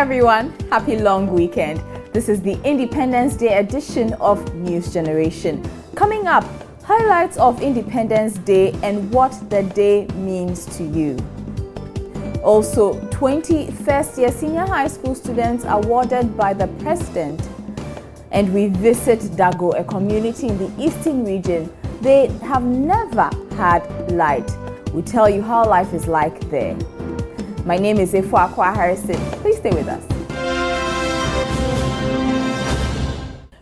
everyone, happy long weekend. This is the Independence Day edition of News Generation. Coming up, highlights of Independence Day and what the day means to you. Also, 20 first-year senior high school students awarded by the president. And we visit Dago, a community in the eastern region. They have never had light. We tell you how life is like there. My name is Efua Akwa Harrison. Please stay with us.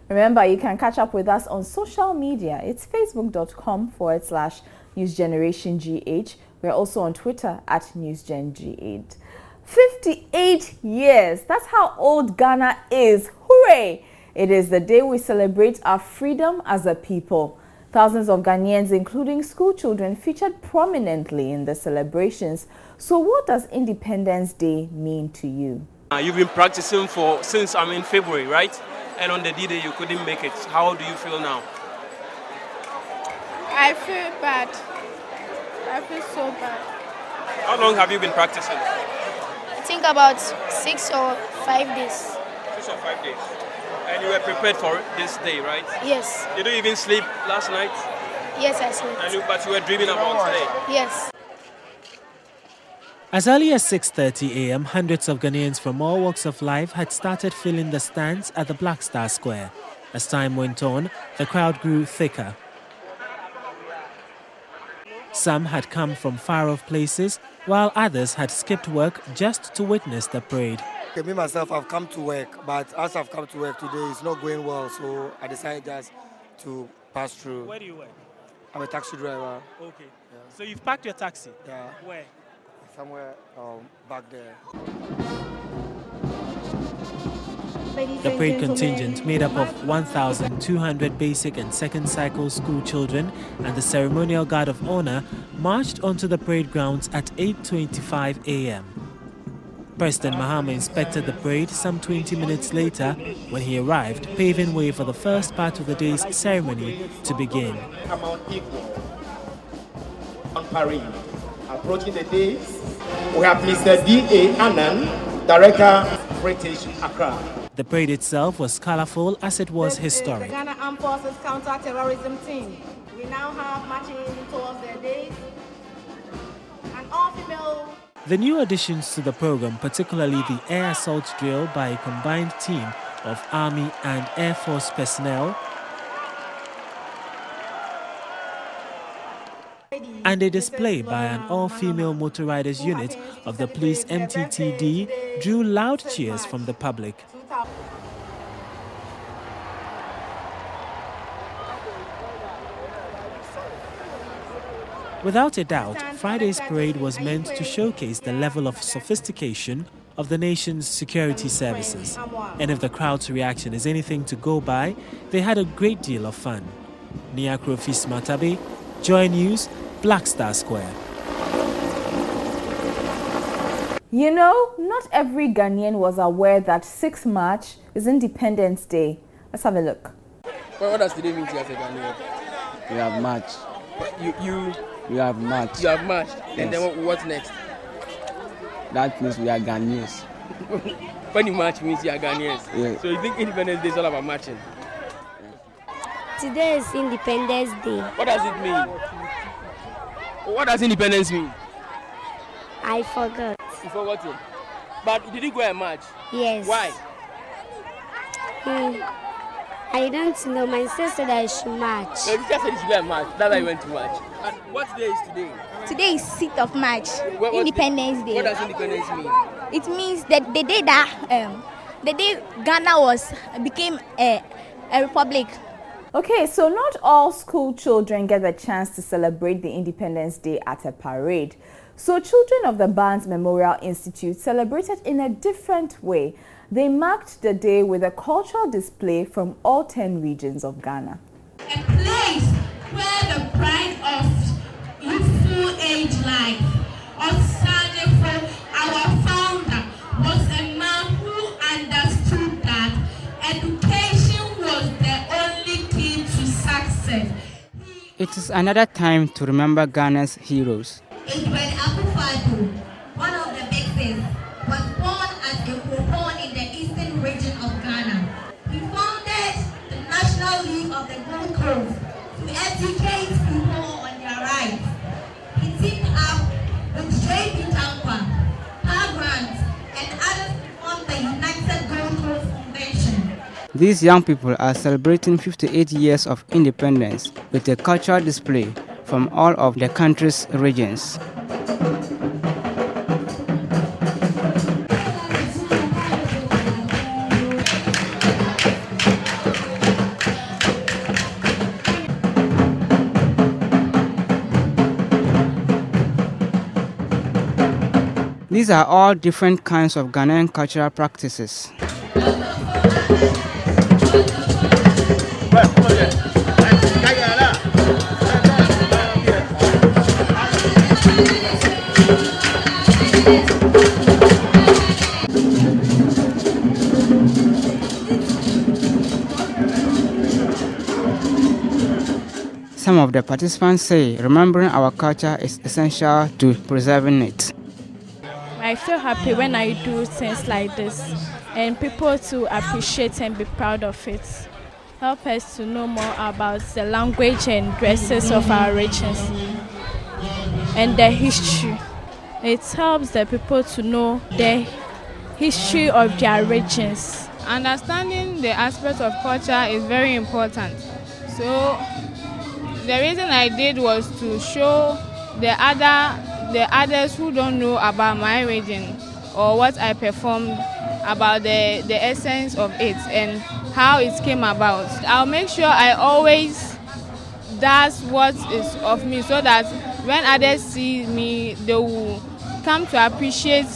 Remember, you can catch up with us on social media. It's facebook.com/NewsGenerationGH. We're also on Twitter @NewsGenG8. 58 years. That's how old Ghana is. Hooray! It is the day we celebrate our freedom as a people. Thousands of Ghanaians, including school children, featured prominently in the celebrations. So what does Independence Day mean to you? You've been practicing since February, right? And on the D-Day you couldn't make it. How do you feel now? I feel bad. I feel so bad. How long have you been practicing? I think about 6 or 5 days. 6 or 5 days. And you were prepared for this day, right? Yes. Did you even sleep last night? Yes, I slept. But you were dreaming about today? Yes. As early as 6:30 a.m., hundreds of Ghanaians from all walks of life had started filling the stands at the Black Star Square. As time went on, the crowd grew thicker. Some had come from far-off places, while others had skipped work just to witness the parade. Me myself, I've come to work, but as I've come to work today, it's not going well, so I decided just to pass through. Where do you work? I'm a taxi driver. Okay. Yeah. So you've parked your taxi? Yeah. Where? Somewhere back there. The parade contingent, made up of 1,200 basic and second cycle school children and the ceremonial guard of honor, marched onto the parade grounds at 8:25 a.m. President Mahama inspected the parade some 20 minutes later when he arrived, paving way for the first part of the day's ceremony to begin. On parade. Approaching the day, we have Mr. D.A. Annan, Director, British Accra. The parade itself was colorful as it was historic. The Ghana Armed Forces Counter-Terrorism Team. We now have marching towards their days. An all-female. The new additions to the program, particularly the air assault drill by a combined team of Army and Air Force personnel, and a display by an all-female motor riders unit of the police MTTD, drew loud cheers from the public. Without a doubt, Friday's parade was meant to showcase the level of sophistication of the nation's security services. And if the crowd's reaction is anything to go by, they had a great deal of fun. Nia Krofis Matabe, Joy News, Black Star Square. You know, not every Ghanaian was aware that 6 March is Independence Day. Let's have a look. Well, what does today mean to you as a Ghanaian? We have marched. We have marched. You have marched? Yes. And then what's next? That means we are Ghanaians. When you march means you are Ghanaians? Yes. So you think Independence Day is all about marching? Today is Independence Day. What does it mean? What does independence mean? I forgot. You forgot it? But did you go and march? Yes. Why? I don't know. My sister said I should march. No, you just said you should go and march. That's why you went to march. And what day is today? Today is 6th of March, Independence Day. What does independence mean? It means that the day Ghana became a republic. Okay, so not all school children get the chance to celebrate the Independence Day at a parade. So children of the Barnes Memorial Institute celebrated in a different way. They marked the day with a cultural display from all 10 regions of Ghana. A place where the pride of youthful age life of Sadefo, our founder, was a man who understood that education was the only key to success. It is another time to remember Ghana's heroes. Edward Akufo-Addo, one of the big things, was born at Ekropon educate people on their rights. He teamed up with grants, and others on the United Gold Coast Convention. These young people are celebrating 58 years of independence with a cultural display from all of the country's regions. These are all different kinds of Ghanaian cultural practices. Some of the participants say remembering our culture is essential to preserving it. I feel happy when I do things like this, and people to appreciate and be proud of it. Help us to know more about the language and dresses of our regions and the history. It helps the people to know the history of their regions. Understanding the aspect of culture is very important. So the reason I did was to show the others who don't know about my region or what I performed, about the essence of it and how it came about. I'll make sure I always does what is of me so that when others see me, they will come to appreciate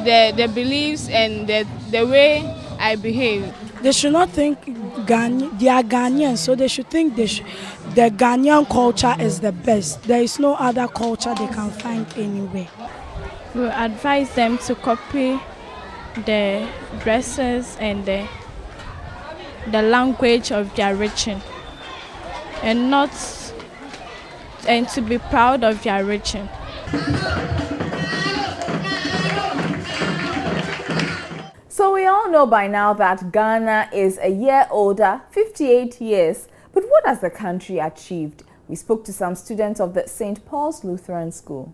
the beliefs and the way I behave. They should not think they are Ghanaian, so they should think the Ghanaian culture is the best. There is no other culture they can find anywhere. We advise them to copy the dresses and the language of their region, and to be proud of their region. So we all know by now that Ghana is a year older, 58 years. But what has the country achieved? We spoke to some students of the St. Paul's Lutheran School.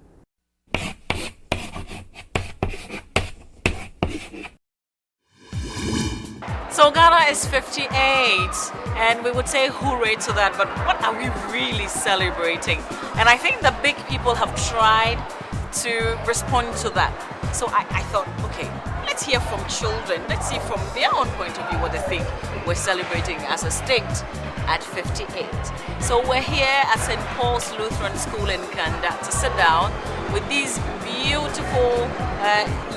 So Ghana is 58, and we would say hooray to that, but what are we really celebrating? And I think the big people have tried to respond to that. So I thought, okay, let's hear from children. Let's see from their own point of view what they think we're celebrating as a state at 58. So we're here at St. Paul's Lutheran School in Kanda to sit down with these beautiful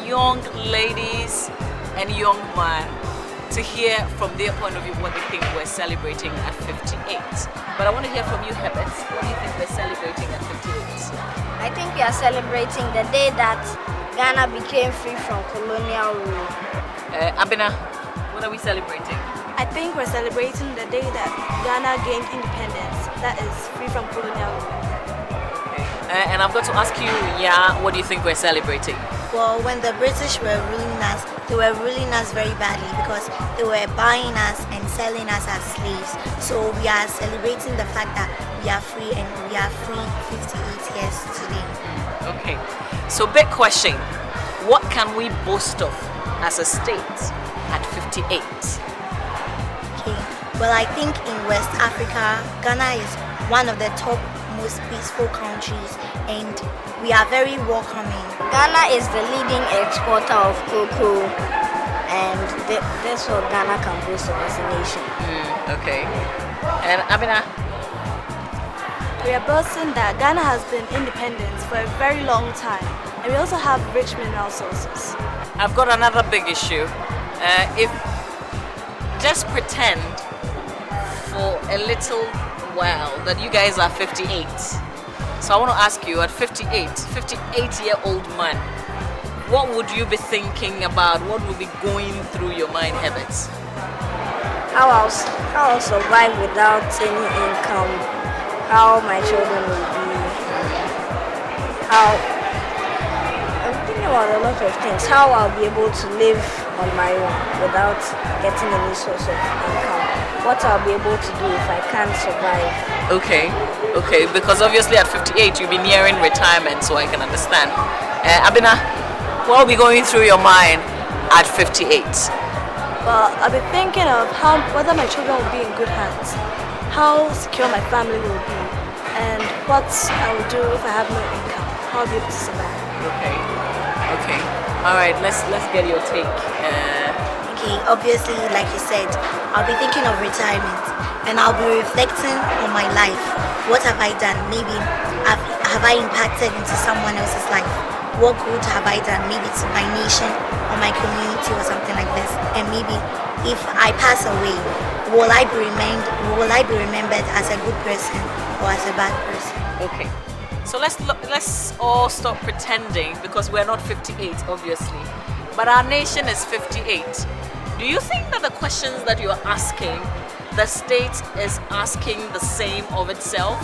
young ladies and young men to hear from their point of view what they think we're celebrating at 58. But I want to hear from you, Herbert. What do you think we're celebrating at 58? I think we are celebrating the day that Ghana became free from colonial rule. Abina, what are we celebrating? I think we're celebrating the day that Ghana gained independence, that is free from colonial rule. And I've got to ask you, what do you think we're celebrating? Well, when the British were ruling us, they were ruling us very badly because they were buying us and selling us as slaves. So we are celebrating the fact that we are free, and we are free 58 years today. Okay, so big question. What can we boast of as a state at 58? Okay, well, I think in West Africa, Ghana is one of the top most peaceful countries, and we are very welcoming. Ghana is the leading exporter of cocoa, and that's what Ghana can boast of as a nation. Okay. And Abina? We are boasting that Ghana has been independent for a very long time, and we also have rich mineral sources. I've got another big issue. If just pretend for a little while that you guys are 58. So I want to ask you, at 58-year-old man, what would you be thinking about? What would be going through your mind, Herbert? How I'll survive without any income, how my children will be, I'm thinking about a lot of things, how I'll be able to live on my own without getting any source of income, what I'll be able to do if I can't survive. Okay, because obviously at 58 you'll be nearing retirement, so I can understand. Abina, what will be going through your mind at 58? Well, I've been thinking of whether my children will be in good hands, how secure my family will be, and what I will do if I have no income, how I'll be able to survive. Okay. All right, let's get your take. Okay, obviously, like you said, I'll be thinking of retirement and I'll be reflecting on my life. What have I done? Maybe have I impacted into someone else's life? What good have I done? Maybe to my nation or my community or something like this. And maybe if I pass away, will I be remembered as a good person or as a bad person? Okay. So let's all stop pretending, because we're not 58, obviously. But our nation is 58. Do you think that the questions that you're asking, the state is asking the same of itself?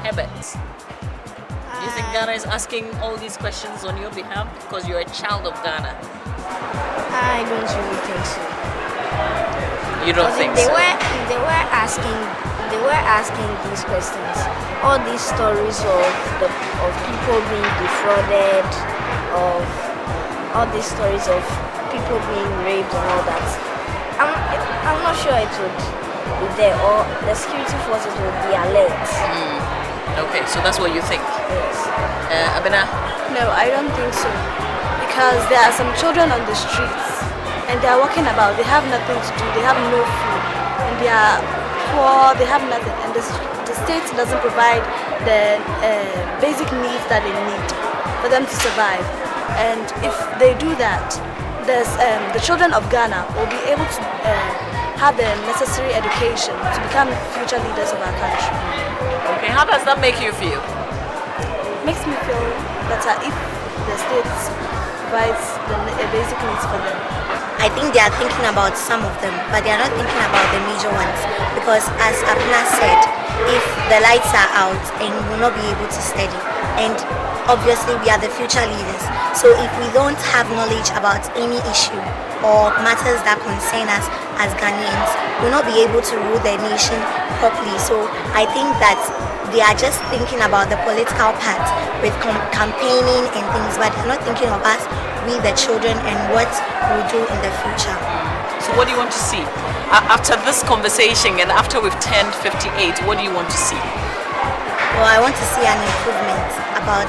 Herbert, do you think Ghana is asking all these questions on your behalf because you're a child of Ghana? I don't really think so. You don't think so? They were asking these questions. All these stories of people being defrauded, of all these stories of people being raped and all that. I'm not sure it would be there, or the security forces would be alert. Okay, so that's what you think? Yes. Abena? No, I don't think so. Because there are some children on the streets and they are walking about, they have nothing to do, they have no food, and they are poor, they have nothing, and the state doesn't provide the basic needs that they need for them to survive. And if they do that, the children of Ghana will be able to have the necessary education to become future leaders of our country. Okay, how does that make you feel? Makes me feel better if the state provides the basic needs for them. I think they are thinking about some of them, but they are not thinking about the major ones. Because as Abna said, if the lights are out and we will not be able to study, and obviously we are the future leaders, so if we don't have knowledge about any issue or matters that concern us as Ghanaians, we will not be able to rule the nation properly. So I think that they are just thinking about the political part with campaigning and things, but they're not thinking of us, we the children, and what we'll do in the future. So what do you want to see? After this conversation and after we've turned 58, what do you want to see? Well, I want to see an improvement about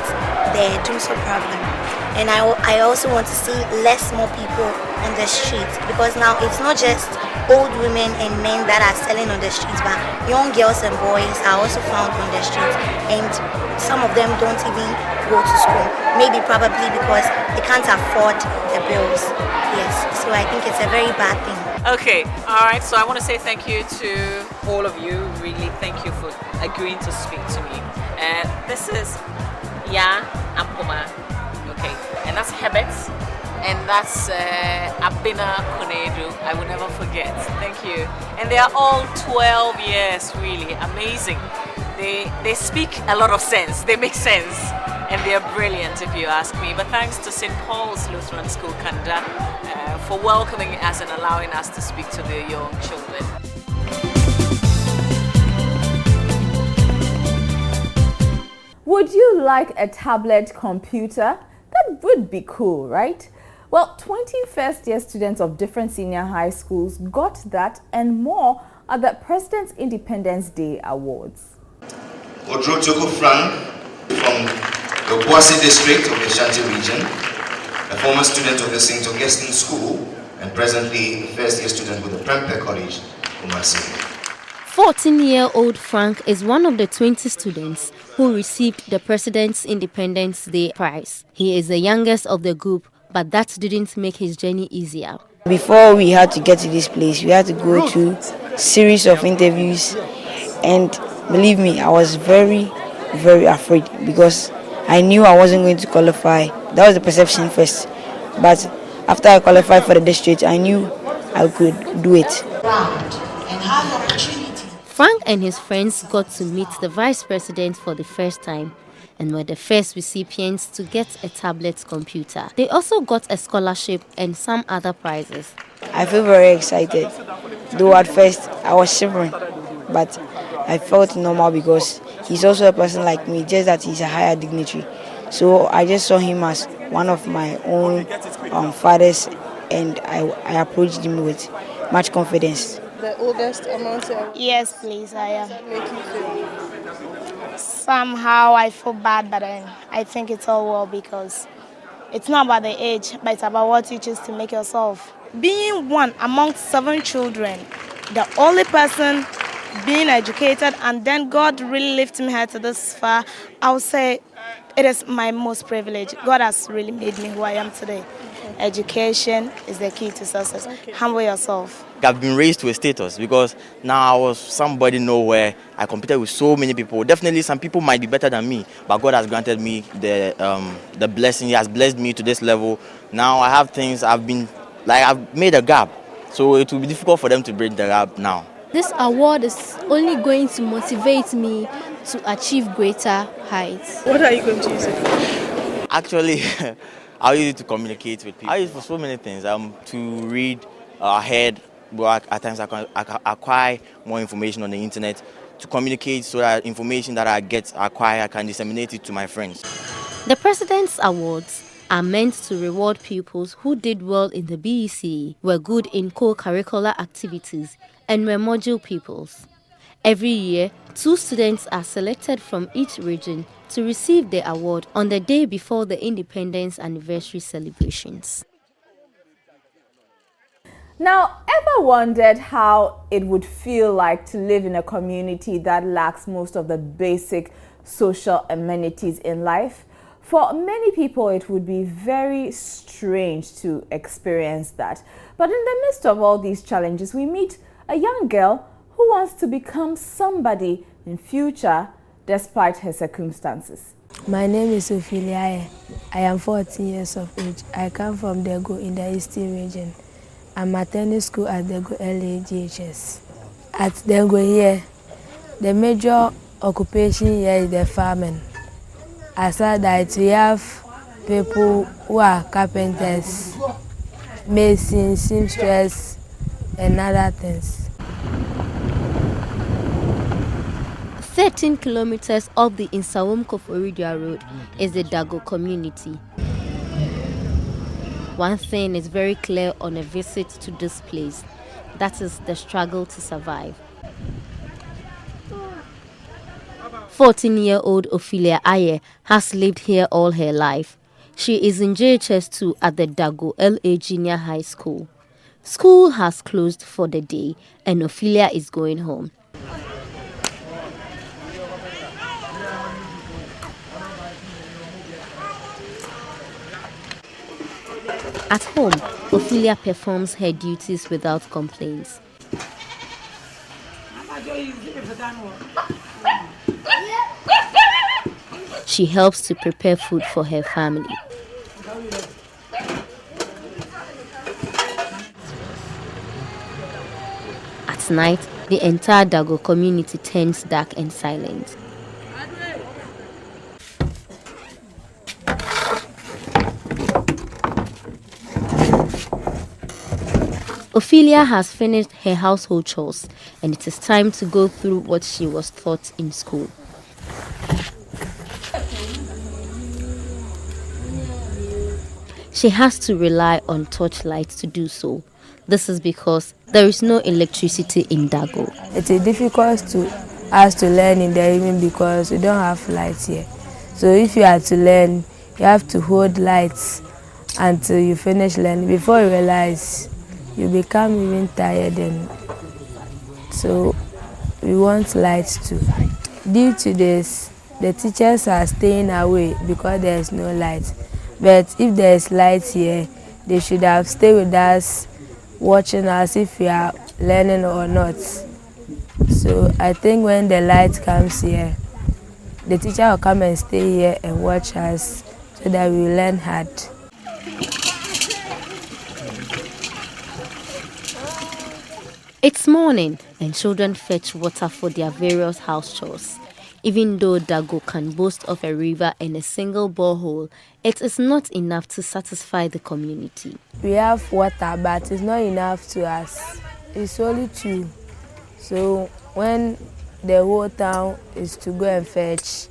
the Dumso problem. And I also want to see more people on the streets, because now it's not just old women and men that are selling on the streets, but young girls and boys are also found on the streets, and some of them don't even go to school, maybe probably because they can't afford the bills. Yes, so I think it's a very bad thing. Okay, all right, so I want to say thank you to all of you. Really, thank you for agreeing to speak to me. This is Ampoma, okay, and that's Herbert, and that's Abina Konedu. I will never forget. Thank you. And they are all 12 years, really amazing. They speak a lot of sense. They make sense, and they are brilliant, if you ask me. But thanks to St. Paul's Lutheran School, Kanda, for welcoming us and allowing us to speak to the young children. Would you like a tablet computer? That would be cool, right? Well, 20 first-year students of different senior high schools got that and more at the President's Independence Day Awards. Odrotoko Frank from the Boise district of the Ashanti region, a former student of the St. Augustine School and presently a first-year student with the Prempeh College, Kumasi. 14-year-old Frank is one of the 20 students who received the President's Independence Day Prize. He is the youngest of the group, but that didn't make his journey easier. Before we had to get to this place, we had to go through a series of interviews, and believe me, I was very, very afraid because I knew I wasn't going to qualify. That was the perception first, but after I qualified for the district, I knew I could do it. Frank and his friends got to meet the Vice President for the first time. and were the first recipients to get a tablet computer. They also got a scholarship and some other prizes. I feel very excited, though at first I was shivering, but I felt normal because he's also a person like me, just that he's a higher dignitary. So I just saw him as one of my own fathers, and I approached him with much confidence. The oldest amongst you? Yes, please, I am. Does that make you feel? Somehow I feel bad, but then I think it's all well because it's not about the age, but it's about what you choose to make yourself. Being one amongst 7 children, the only person being educated, and then God really lifted me here to this far, I would say it is my most privilege. God has really made me who I am today. Education is the key to success. Humble yourself. I've been raised to a status because now I was somebody nowhere. I competed with so many people. Definitely some people might be better than me, but God has granted me the blessing. He has blessed me to this level. Now I have things. I've made a gap. So it will be difficult for them to break the gap now. This award is only going to motivate me to achieve greater heights. What are you going to use it for? Actually, I'll use it to communicate with people. I use it for so many things. To read ahead. At times I can acquire more information on the internet, to communicate, so that information that I acquire, I can disseminate it to my friends. The President's Awards are meant to reward pupils who did well in the BEC, were good in co-curricular activities, and were module pupils. Every year, 2 students are selected from each region to receive the award on the day before the Independence Anniversary celebrations. Now, ever wondered how it would feel like to live in a community that lacks most of the basic social amenities in life? For many people, it would be very strange to experience that. But in the midst of all these challenges, we meet a young girl who wants to become somebody in future despite her circumstances. My name is Ophelia. I am 14 years of age. I come from Dago in the Eastern region. I'm attending school at Dago LAGHS. At Dago here, the major occupation here is the farming. Aside that, we have people who are carpenters, masons, seamstresses, and other things. 13 kilometers off the Insawam-Koforidua Road is the Dago community. One thing is very clear on a visit to this place, that is the struggle to survive. 14-year-old Ophelia Aye has lived here all her life. She is in JHS2 at the Dago LA Junior High School. School has closed for the day and Ophelia is going home. At home, Ophelia performs her duties without complaints. She helps to prepare food for her family. At night, the entire Dago community turns dark and silent. Ophelia has finished her household chores and it is time to go through what she was taught in school. She has to rely on torchlights to do so. This is because there is no electricity in Dago. It is difficult to us to learn in the evening because we don't have lights here. So if you are to learn, you have to hold lights until you finish learning. Before you realize, you become even tired, and so we want lights too. Due to this, the teachers are staying away because there is no light. But if there is light here, they should have stayed with us, watching us if we are learning or not. So I think when the light comes here, the teacher will come and stay here and watch us so that we learn hard. It's morning and children fetch water for their various house chores. Even though Dago can boast of a river and a single borehole, it is not enough to satisfy the community. We have water, but it's not enough to us. It's only 2. So when the whole town is to go and fetch,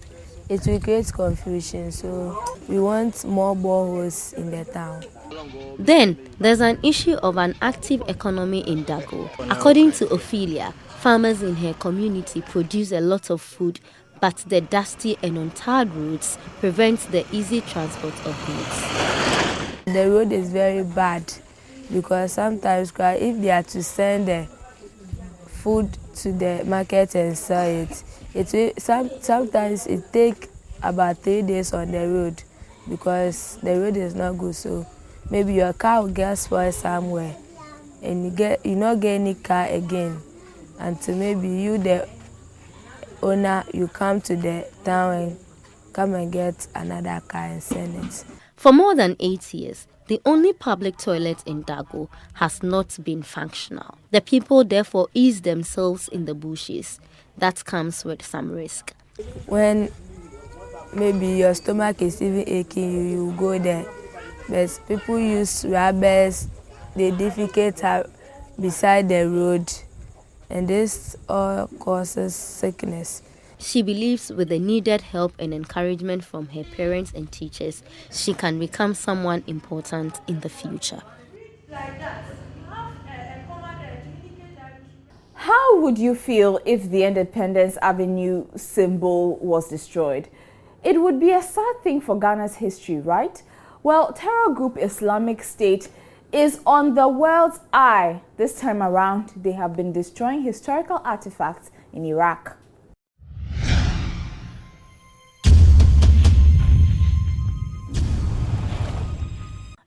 it will create confusion. So we want more boreholes in the town. Then, there's an issue of an active economy in Dago. According to Ophelia, farmers in her community produce a lot of food, but the dusty and untarred roads prevent the easy transport of goods. The road is very bad because sometimes if they are to send the food to the market and sell it, sometimes it takes about 3 days on the road because the road is not good. So maybe your car will get spoiled somewhere and you not get any car again until maybe you, the owner, you come to the town and come and get another car and send it. For more than 8 years, the only public toilet in Dago has not been functional. The people therefore ease themselves in the bushes. That comes with some risk. When maybe your stomach is even aching, you go there. But people use rubbers, they defecate beside the road, and this all causes sickness. She believes with the needed help and encouragement from her parents and teachers, she can become someone important in the future. How would you feel if the Independence Avenue symbol was destroyed? It would be a sad thing for Ghana's history, right? Well, terror group Islamic State is on the world's eye. This time around, they have been destroying historical artifacts in Iraq.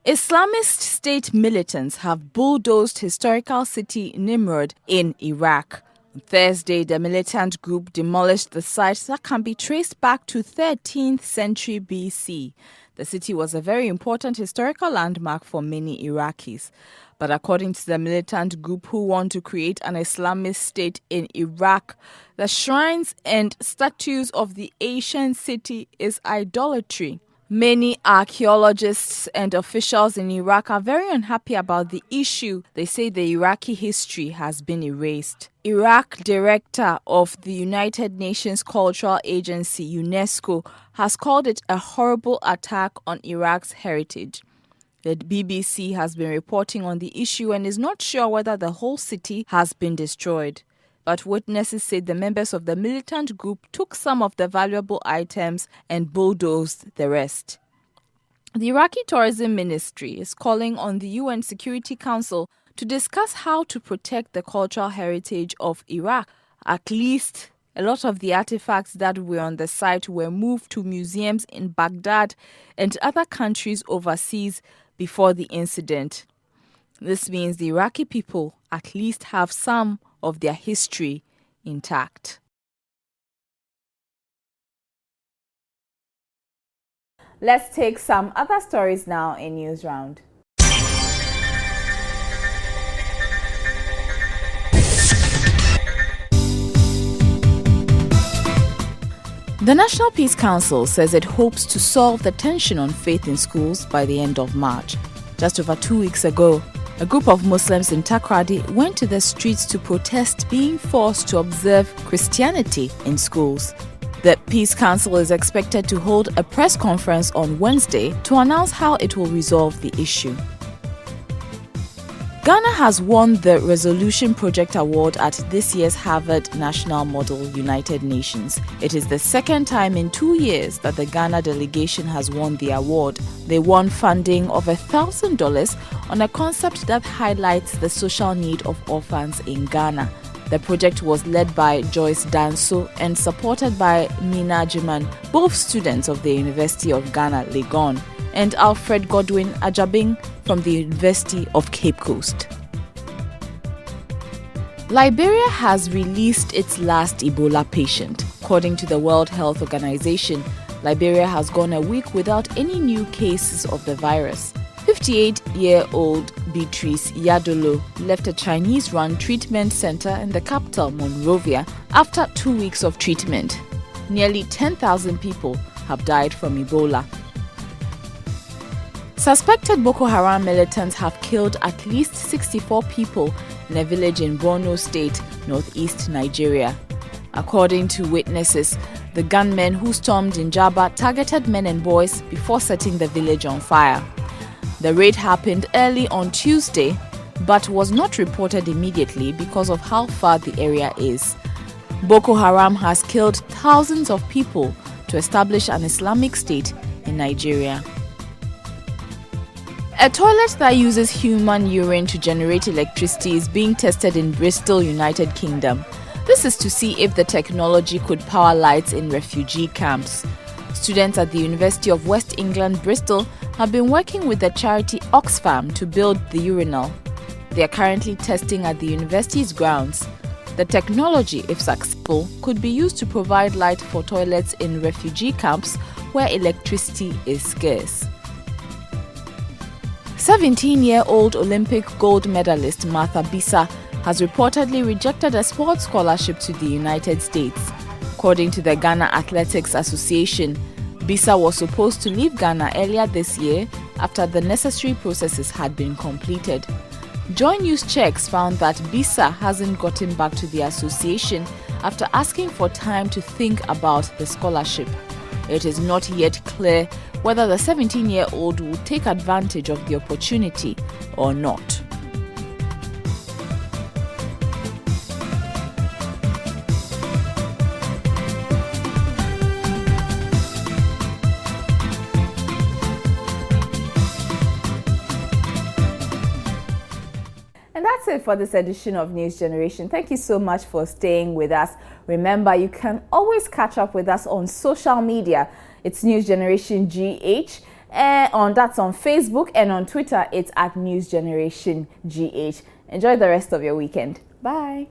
Islamist State militants have bulldozed historical city Nimrud in Iraq. On Thursday, the militant group demolished the site that can be traced back to 13th century BC. The city was a very important historical landmark for many Iraqis. But according to the militant group who want to create an Islamist state in Iraq, the shrines and statues of the ancient city is idolatry. Many archaeologists and officials in Iraq are very unhappy about the issue. They say the Iraqi history has been erased. Iraq director of the United Nations Cultural Agency, UNESCO, has called it a horrible attack on Iraq's heritage. The BBC has been reporting on the issue and is not sure whether the whole city has been destroyed. But witnesses said the members of the militant group took some of the valuable items and bulldozed the rest. The Iraqi Tourism Ministry is calling on the UN Security Council to discuss how to protect the cultural heritage of Iraq. At least a lot of the artifacts that were on the site were moved to museums in Baghdad and other countries overseas before the incident. This means the Iraqi people at least have some of their history intact. Let's take some other stories now in News Round. The National Peace Council says it hopes to solve the tension on faith in schools by the end of March. Just over 2 weeks ago, a group of Muslims in Takoradi went to the streets to protest being forced to observe Christianity in schools. The Peace Council is expected to hold a press conference on Wednesday to announce how it will resolve the issue. Ghana has won the Resolution Project Award at this year's Harvard National Model United Nations. It is the second time in 2 years that the Ghana delegation has won the award. They won funding of $1,000 on a concept that highlights the social need of orphans in Ghana. The project was led by Joyce Danso and supported by Mina Jiman, both students of the University of Ghana, Legon, and Alfred Godwin Ajabing from the University of Cape Coast. Liberia has released its last Ebola patient. According to the World Health Organization, Liberia has gone a week without any new cases of the virus. 58-year-old Beatrice Yadolo left a Chinese-run treatment center in the capital, Monrovia, after 2 weeks of treatment. nearly 10,000 people have died from Ebola. Suspected Boko Haram militants have killed at least 64 people in a village in Borno State, northeast Nigeria. According to witnesses, the gunmen who stormed Njaba targeted men and boys before setting the village on fire. The raid happened early on Tuesday, but was not reported immediately because of how far the area is. Boko Haram has killed thousands of people to establish an Islamic State in Nigeria. A toilet that uses human urine to generate electricity is being tested in Bristol, United Kingdom. This is to see if the technology could power lights in refugee camps. Students at the University of West England, Bristol, have been working with the charity Oxfam to build the urinal. They are currently testing at the university's grounds. The technology, if successful, could be used to provide light for toilets in refugee camps where electricity is scarce. 17-year-old Olympic gold medalist Martha Bisa has reportedly rejected a sports scholarship to the United States. According to the Ghana Athletics Association, Bisa was supposed to leave Ghana earlier this year after the necessary processes had been completed. Joy News checks found that Bisa hasn't gotten back to the association after asking for time to think about the scholarship. It is not yet clear whether the 17-year-old will take advantage of the opportunity or not. And that's it for this edition of News Generation. Thank you so much for staying with us. Remember, you can always catch up with us on social media. It's News Generation GH. That's on Facebook, and on Twitter, it's at News Generation GH. Enjoy the rest of your weekend. Bye.